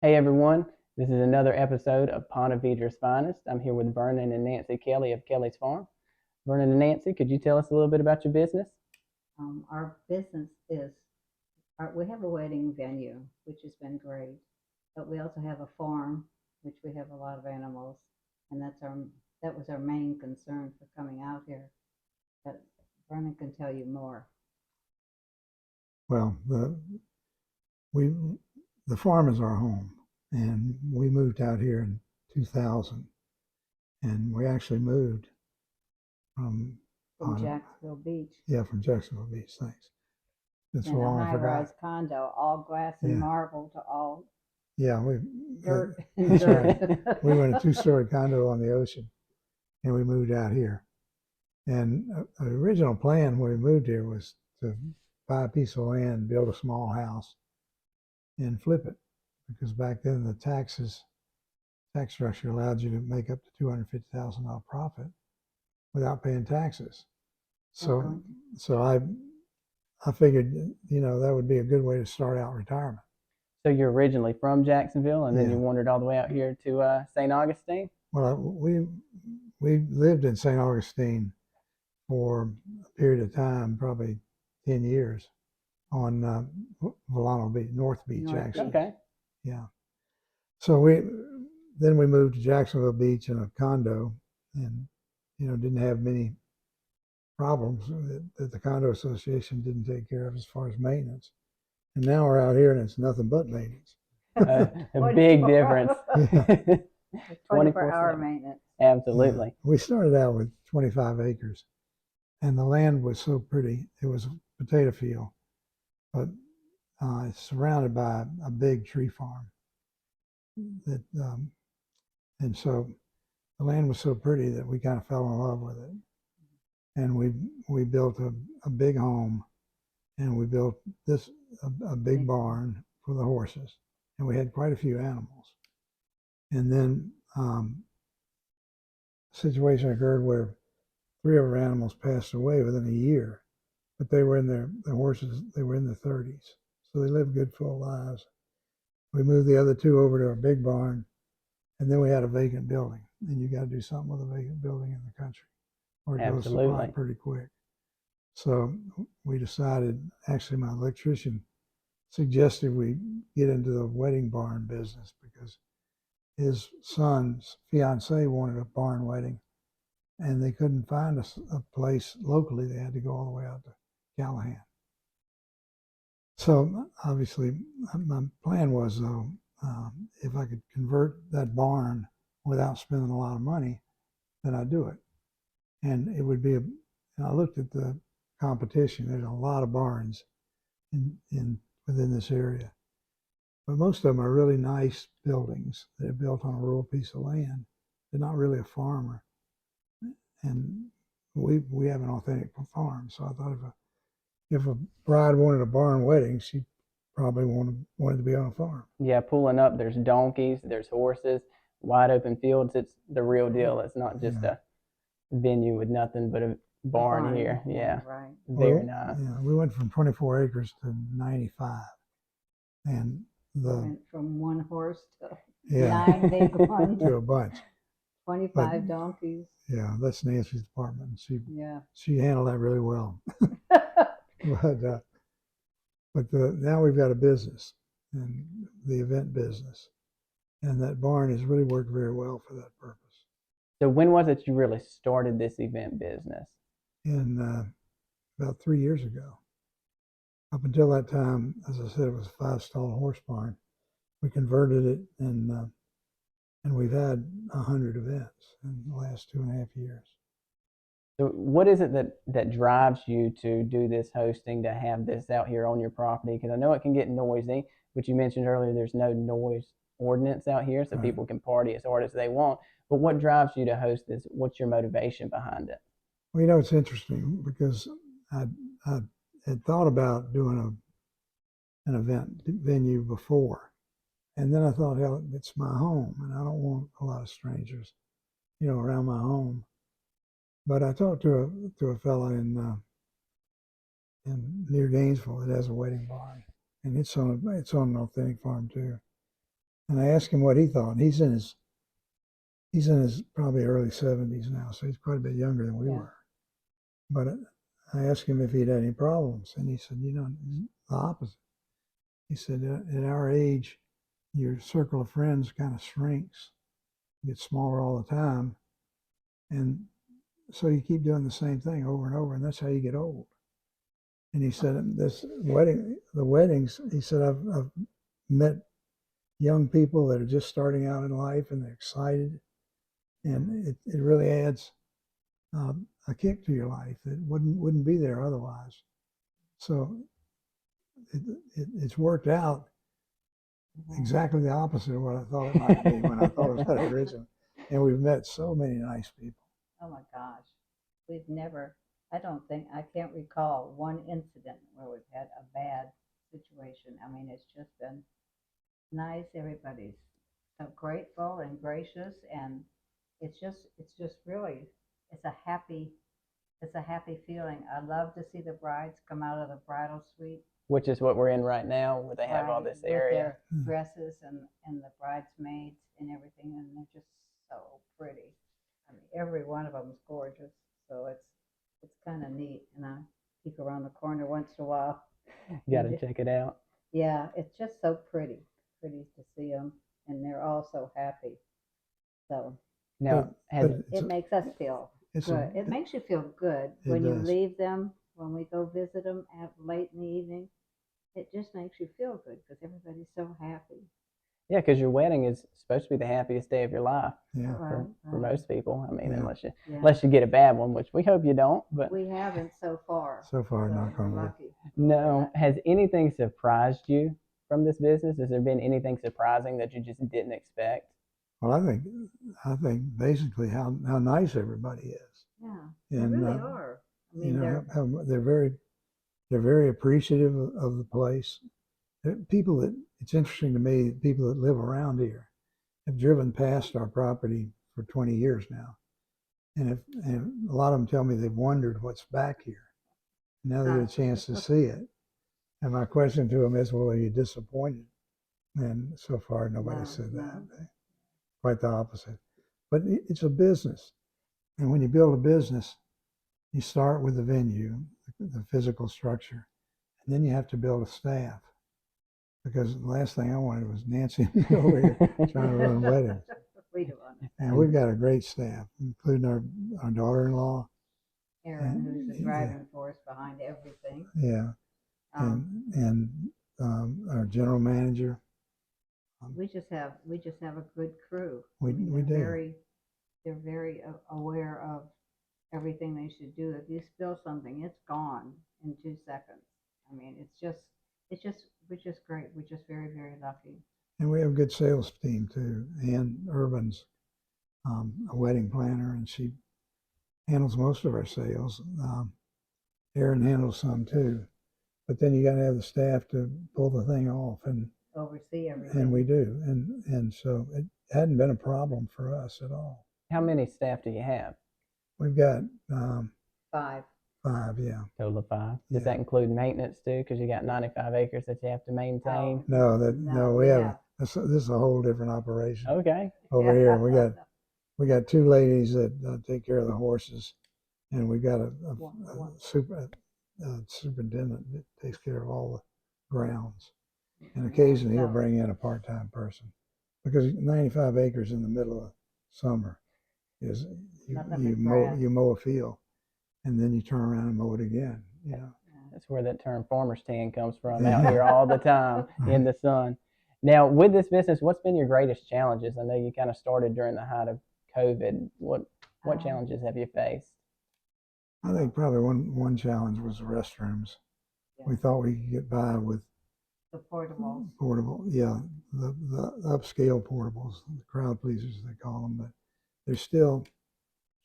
Hey everyone, this is another episode of Ponte Vedra's Finest. I'm here with Vernon and Nancy Kelly of Kelly's Farm. Vernon and Nancy, could you tell us a little bit about your business? Our business is, we have a wedding venue, which has been great, but we also have a farm, which we have a lot of animals, and that was our main concern for coming out here. But Vernon can tell you more. Well, we the farm is our home, and we moved out here in 2000, and we actually moved from From Jacksonville Beach yeah, from Jacksonville Beach. Thanks. It's in so a long I high-rise forgot. condo, all glass and Yeah, marble to all yeah, dirt and that's right. dirt. We went a two-story condo on the ocean, and we moved out here. And the original plan when we moved here was to buy a piece of land, build a small house, and flip it, because back then the tax structure allowed you to make up to $250,000 profit without paying taxes. So, Okay. so I figured, that would be a good way to start out retirement. So you're originally from Jacksonville and then you Yeah. wandered all the way out here to St. Augustine? Well, we lived in St. Augustine for a period of time, probably 10 years, on Volano Beach, North Beach, North actually. Okay. Yeah. So then we moved to Jacksonville Beach in a condo, and didn't have many problems that the condo association didn't take care of as far as maintenance. And now we're out here and it's nothing but maintenance. A big difference. Yeah. 24-hour 24/7. maintenance. Absolutely. Yeah. We started out with 25 acres, and the land was so pretty. It was a potato field, but it's surrounded by a big tree farm. That and so the land was so pretty that we kind of fell in love with it, and we built a big home, and we built a big barn for the horses, and we had quite a few animals. And then a situation occurred where three of our animals passed away within a year, but they were in the horses, they were in their 30s, so they lived good full lives. We moved the other two over to our big barn, and then we had a vacant building, and you got to do something with a vacant building in the country, or it goes to Absolutely. pot pretty quick. So we decided, actually my electrician suggested we get into the wedding barn business because his son's fiance wanted a barn wedding, and they couldn't find a place locally. They had to go all the way out to Callahan. So obviously my plan was, though, if I could convert that barn without spending a lot of money, then I'd do it. And it would be and I looked at the competition. There's a lot of barns in within this area, but most of them are really nice buildings that are built on a rural piece of land. They're not really a farmer, and we have an authentic farm. So I thought if a bride wanted a barn wedding, she probably wanted to be on a farm. Yeah, pulling up, there's donkeys, there's horses, wide open fields. It's the real deal. It's not just Yeah. a venue with nothing but a barn here. Yeah, Right. very Well, nice. yeah, we went from 24 acres to 95, and Went from one horse to yeah, 9 big ones, to a bunch. 25 donkeys. Yeah, that's Nancy's department. Yeah. She handled that really well. But now we've got a business, and the event business, and that barn has really worked very well for that purpose. So when was it you really started this event business? And about 3 years ago, up until that time, as I said, it was a 5 stall horse barn. We converted it, and we've had 100 events in the last 2.5 years. So what is it that drives you to do this hosting, to have this out here on your property? Because I know it can get noisy, but you mentioned earlier there's no noise ordinance out here, so Right. people can party as hard as they want. But what drives you to host this? What's your motivation behind it? Well, it's interesting because I had thought about doing an event venue before, and then I thought, hell, it's my home, and I don't want a lot of strangers, around my home. But I talked to a fellow in near Gainesville that has a wedding barn, and it's on an authentic farm too. And I asked him what he thought. He's in his probably early 70s now, so he's quite a bit younger than we were. But I asked him if he'd had any problems, and he said, the opposite. He said, at our age, your circle of friends kind of shrinks, gets smaller all the time, and so you keep doing the same thing over and over, and that's how you get old. And he said, the weddings, he said, I've met young people that are just starting out in life and they're excited, and it really adds a kick to your life that wouldn't be there otherwise. So it's worked out exactly the opposite of what I thought it might be when I thought about it originally. And we've met so many nice people. Oh my gosh. We've never, I can't recall one incident where we've had a bad situation. I mean, it's just been nice. Everybody's so grateful and gracious, and it's just really, it's a happy feeling. I love to see the brides come out of the bridal suite, which is what we're in right now, where they have all this with area. their dresses and the bridesmaids and everything, and they're just so pretty. I mean, every one of them is gorgeous, so it's kind of neat. And I peek around the corner once in a while. You got to check it out. Yeah, it's just so pretty to see them, and they're all so happy. So Now, it makes us feel good. It makes you feel good when you leave them, when we go visit them late in the evening. It just makes you feel good because everybody's so happy. Yeah, because your wedding is supposed to be the happiest day of your life. Yeah. For most people. I mean, Yeah. unless you get a bad one, which we hope you don't. But we haven't so far. So far, knock on wood. Lucky. No. Has anything surprised you from this business? Has there been anything surprising that you just didn't expect? Well, I think basically how nice everybody is. Yeah, And, they really are. I mean, they're very appreciative of the place. People it's interesting to me, people that live around here have driven past our property for 20 years now. And a lot of them tell me they've wondered what's back here. Now they get a chance to see it. And my question to them is, well, are you disappointed? And so far, nobody said that. Quite the opposite. But it's a business. And when you build a business, you start with the venue, the physical structure, and then you have to build a staff. Because the last thing I wanted was Nancy over here trying to run weddings. And we've got a great staff, including our daughter-in-law. Erin, who's the driving force behind everything. Yeah. And our general manager. We just have a good crew. We do. They're very aware of everything they should do. If you spill something, it's gone in 2 seconds. I mean, we're just great. We're just very, very lucky. And we have a good sales team too. Ann Urban's a wedding planner, and she handles most of our sales. Erin handles some too. But then you got to have the staff to pull the thing off and oversee everything. And we do. And so it hadn't been a problem for us at all. How many staff do you have? We've got 5. 5, yeah. Total of 5. Does that include maintenance too? Because you got 95 acres that you have to maintain. No, we have. This is a whole different operation. Okay. Over here, we got 2 ladies that take care of the horses, and we got a superintendent that takes care of all the grounds. And occasionally he'll bring in a part-time person, because 95 acres in the middle of summer is you mow a field, and then you turn around and mow it again. That's where that term farmer's tan comes from, out here all the time in the sun. Now, with this business, what's been your greatest challenges? I know you kind of started during the height of COVID. What challenges have you faced? I think probably one challenge was the restrooms. We thought we could get by with the portables. The upscale portables, the crowd pleasers they call them, but they're still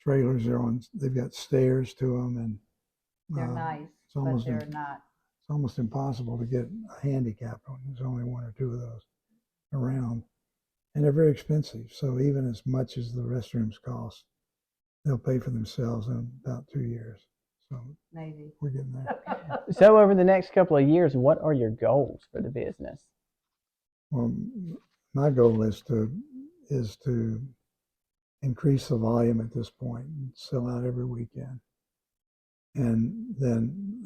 trailers. They've got stairs to them, and they're nice, but they're not. It's almost impossible to get a handicapped one. There's only 1 or 2 of those around, and they're very expensive. So even as much as the restrooms cost, they'll pay for themselves in about 2 years. So maybe we're getting there. So over the next couple of years, what are your goals for the business? Well, my goal is to increase the volume at this point and sell out every weekend, and then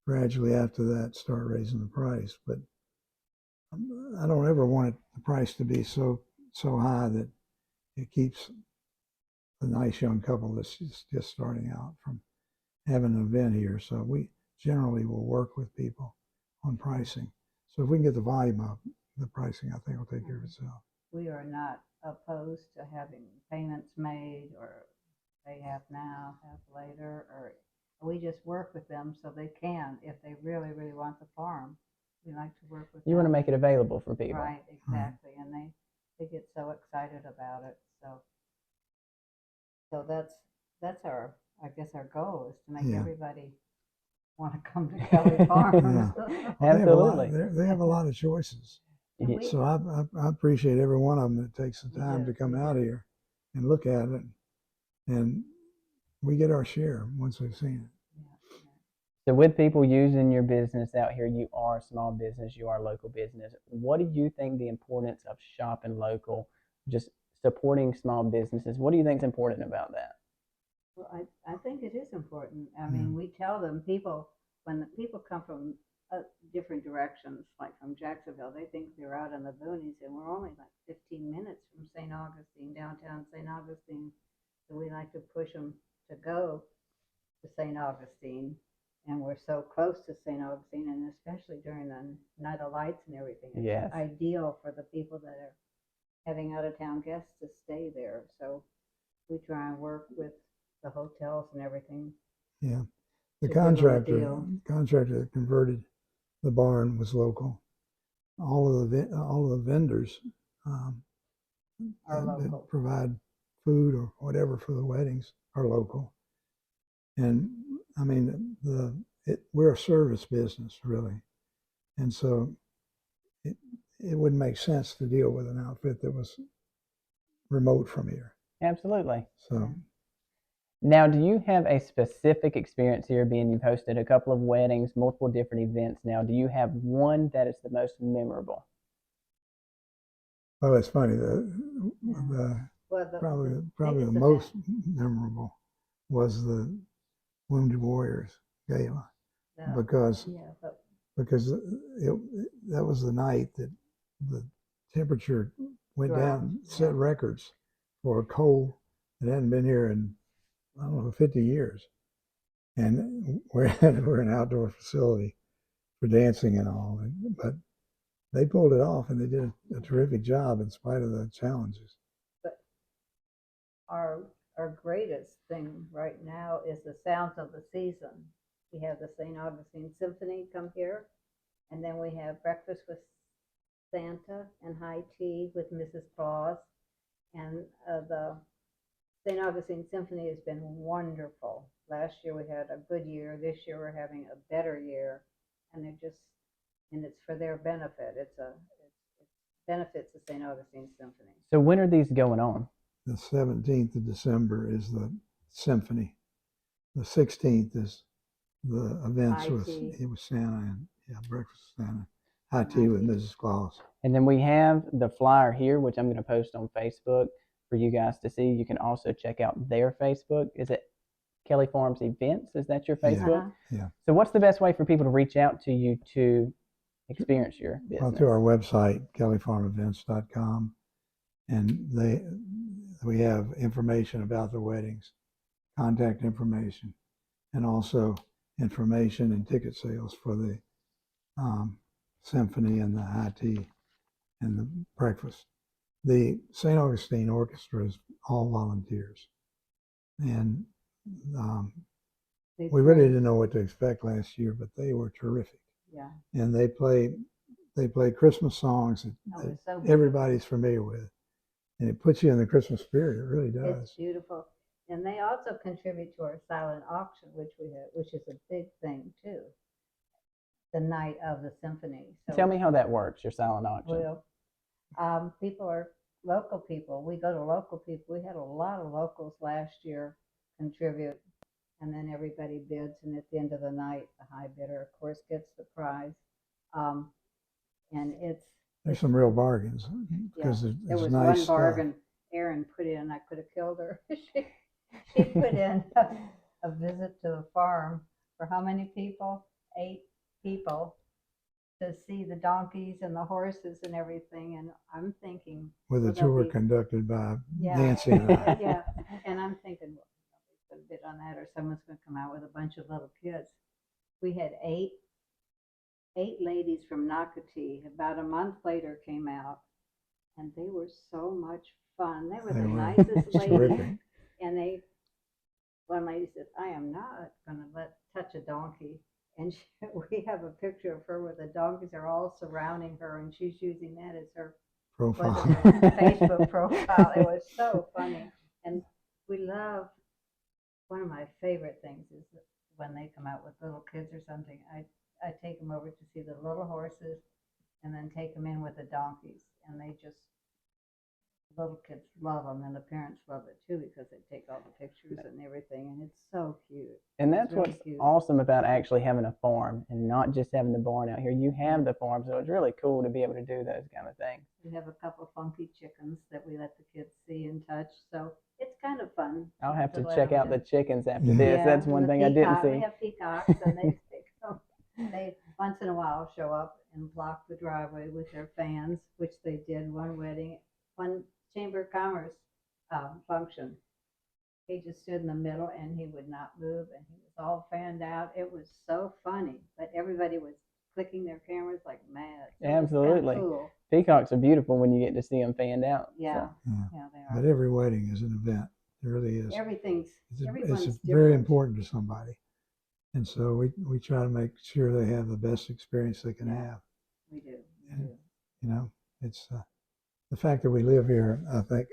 gradually after that start raising the price. But I don't ever want the price to be so high that it keeps a nice young couple that's just starting out from having an event here. So we generally will work with people on pricing. So if we can get the volume up, the pricing I think will take care of itself. We are not opposed to having payments made, or they have now, have later, or we just work with them so they can, if they really, really want the farm. We like to work with You want to them. make it available for people. Right, exactly, and they get so excited about it. So that's our, I guess our goal is to make Yeah. everybody want to come to Kelly Farms. Yeah. Absolutely. They have a lot of choices. And we- So I appreciate every one of them that takes the We time do, to come we out do. here and look at it, and we get our share once we've seen it. yeah. So with people using your business out here, you are a small business, you are a local business. What do you think the importance of shopping local, just supporting small businesses? What do you think is important about that? Well, I think it is important. I mean, we tell them, when the people come from different directions, like from Jacksonville, they think they're out in the boonies, and we're only like 15 minutes from St. Augustine, downtown St. Augustine. So we like to push them to go to St. Augustine, and we're so close to St. Augustine, and especially during the night of lights and everything, it's Yes. ideal for the people that are having out of town guests to stay there. So we try and work with the hotels and everything. Yeah. The To give 'em a contractor deal. that converted the barn was local. All of the vendors Are that local. provide food or whatever for the weddings are local. And I mean, we're a service business really, and so it wouldn't make sense to deal with an outfit that was remote from here. Absolutely. So Now, do you have a specific experience here, being you've hosted a couple of weddings, multiple different events now? Do you have one that is the most memorable? well, it's funny. Well, Probably the biggest most event, memorable was the Wounded Warriors Gala because yeah, but that was the night that the temperature went down, set records for a cold that hadn't been here in, I don't know, 50 years. And we're an outdoor facility for dancing and all, but they pulled it off and they did a terrific job in spite of the challenges. but our greatest thing right now is the sounds of the season. We have the St. Augustine Symphony come here, and then we have breakfast with Santa and high tea with Mrs. Claus, and the St. Augustine Symphony has been wonderful. Last year we had a good year. This year we're having a better year, and it's for their benefit. It benefits the St. Augustine Symphony. So when are these going on? The 17th of December is the symphony. The 16th is the events High with tea. Santa and breakfast with Santa, high tea with Mrs. Claus. And then we have the flyer here, which I'm going to post on Facebook for you guys to see. You can also check out their Facebook. Is it Kelly Farms Events? Is that your Facebook? Yeah. So what's the best way for people to reach out to you to experience your business? Well, to our website, kellyfarmevents.com, and we have information about the weddings, contact information, and also information and ticket sales for the symphony and the high tea and the breakfast. The St. Augustine Orchestra is all volunteers, and we really didn't know what to expect last year, but they were terrific. Yeah. And they play Christmas songs that So everybody's familiar with, and it puts you in the Christmas spirit. It really does. It's beautiful. And they also contribute to our silent auction, which we have, which is a big thing too. The night of the symphony. So Tell me how that works, your silent auction. Well, people are local people. We go to local people. We had a lot of locals last year contribute, and then everybody bids, and at the end of the night, the high bidder, of course, gets the prize. And there's some real bargains because There it's was nice one stuff. bargain Erin put in, I could have killed her. She put in a visit to the farm for how many people? 8 people to see the donkeys and the horses and everything. And I'm thinking, With a well, they'll tour be- conducted by yeah, Nancy and I. yeah. And I'm thinking, well, somebody's going to bid on that, or someone's going to come out with a bunch of little kids. We had eight ladies from Nocatee. About a month later, came out, and they were so much fun. They were They the were. nicest It's ladies. terrific. And one lady said, "I am not going to touch a donkey." And we have a picture of her where the donkeys are all surrounding her, and she's using that as her Profile. Facebook profile. It was so funny. And we love, one of my favorite things is that when they come out with little kids or something, I take them over to see the little horses and then take them in with the donkeys. And little kids love them, and the parents love it too because they take all the pictures and everything, and it's so cute. And that's really what's cute. awesome about actually having a farm and not just having the barn out here. You have the farm, so it's really cool to be able to do those kind of things. We have a couple funky chickens that we let the kids see and touch, so it's kind of fun. I'll have to let check them out the do. chickens after Yeah. this. That's and one the thing I didn't We see. have peacocks, and they once in a while show up and block the driveway with their fans, which they did one Chamber of Commerce function. He just stood in the middle and he would not move, and he was all fanned out. It was so funny, but everybody was clicking their cameras like mad. So Absolutely. it was cool. Peacocks are beautiful when you get to see them fanned out. Yeah, So. yeah, they But are. every wedding is an event. It really is. Everything's everyone's It's different. very important to somebody. And so we try to make sure they have the best experience they can have. We do. And, you know, it's the fact that we live here, I think,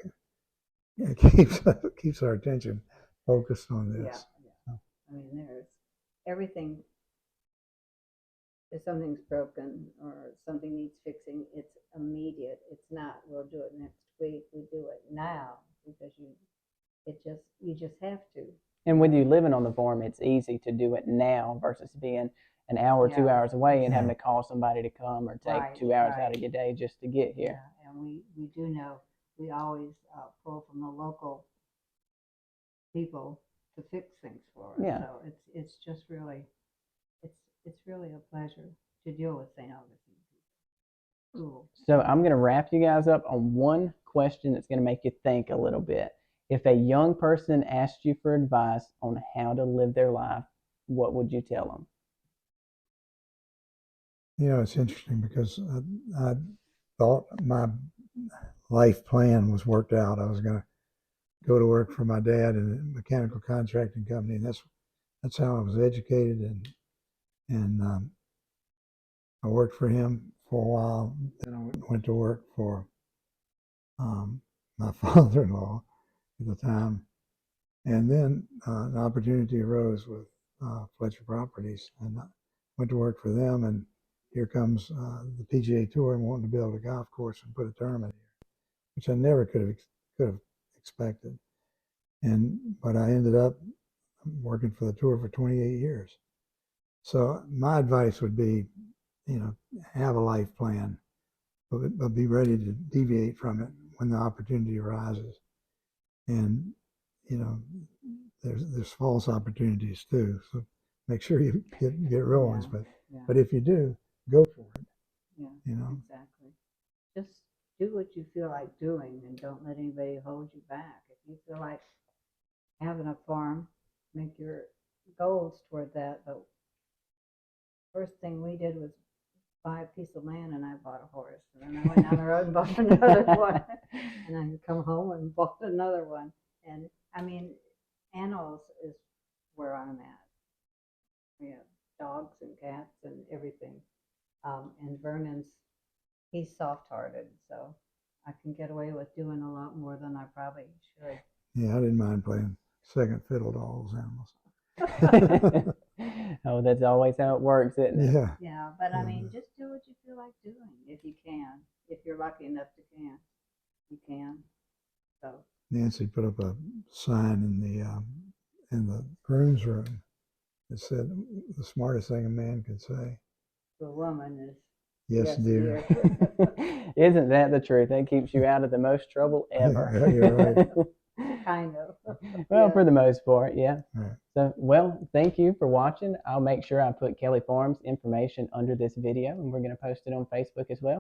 it keeps our attention focused on this. Yeah. I mean, there's everything. If something's broken or something needs fixing, it's immediate. It's not, we'll do it next week. We do it now because you just have to. And with you living on the farm, it's easy to do it now versus being an hour or 2 hours away and having to call somebody to come or take Right, 2 hours right. out of your day just to get here. Yeah, and we do know we always pull from the local people to fix things for us. Yeah. So it's just really it's really a pleasure to deal with St. Augustine people. Cool. So I'm going to wrap you guys up on one question that's going to make you think a little bit. If a young person asked you for advice on how to live their life, what would you tell them? You know, it's interesting because I thought my life plan was worked out. I was going to go to work for my dad in a mechanical contracting company, and that's how I was educated. And I worked for him for a while. Then I went to work for my father-in-law at the time, and then an opportunity arose with Fletcher Properties, and I went to work for them. And here comes the PGA Tour and wanting to build a golf course and put a tournament here, which I never could have expected. But I ended up working for the tour for 28 years. So my advice would be, you know, have a life plan, but be ready to deviate from it when the opportunity arises. And, you know, there's false opportunities too. So make sure you get real ones. But if you do, go for it. Yeah, you know. exactly. Just do what you feel like doing, and don't let anybody hold you back. If you feel like having a farm, make your goals toward that. But first thing we did was buy a piece of land, and I bought a horse. And then I went down the road and bought another one. And I come home and bought another one. And I mean, animals is where I'm at. We have dogs and cats and everything. And Vernon's, he's soft-hearted, so I can get away with doing a lot more than I probably should. Yeah, I didn't mind playing second fiddle to all those animals. Oh, that's always how it works, isn't it? Yeah. Yeah, but I mean, just do what you feel like doing if you can. If you're lucky enough to can, you can. So Nancy put up a sign in the groom's room that said, "The smartest thing a man could say." the woman is Yes, dear. Isn't that the truth? That keeps you out of the most trouble ever. You're right. Kind of. Well, Yeah. for the most part, yeah. Right. So, well, thank you for watching. I'll make sure I put Kelly Farms information under this video, and we're going to post it on Facebook as well.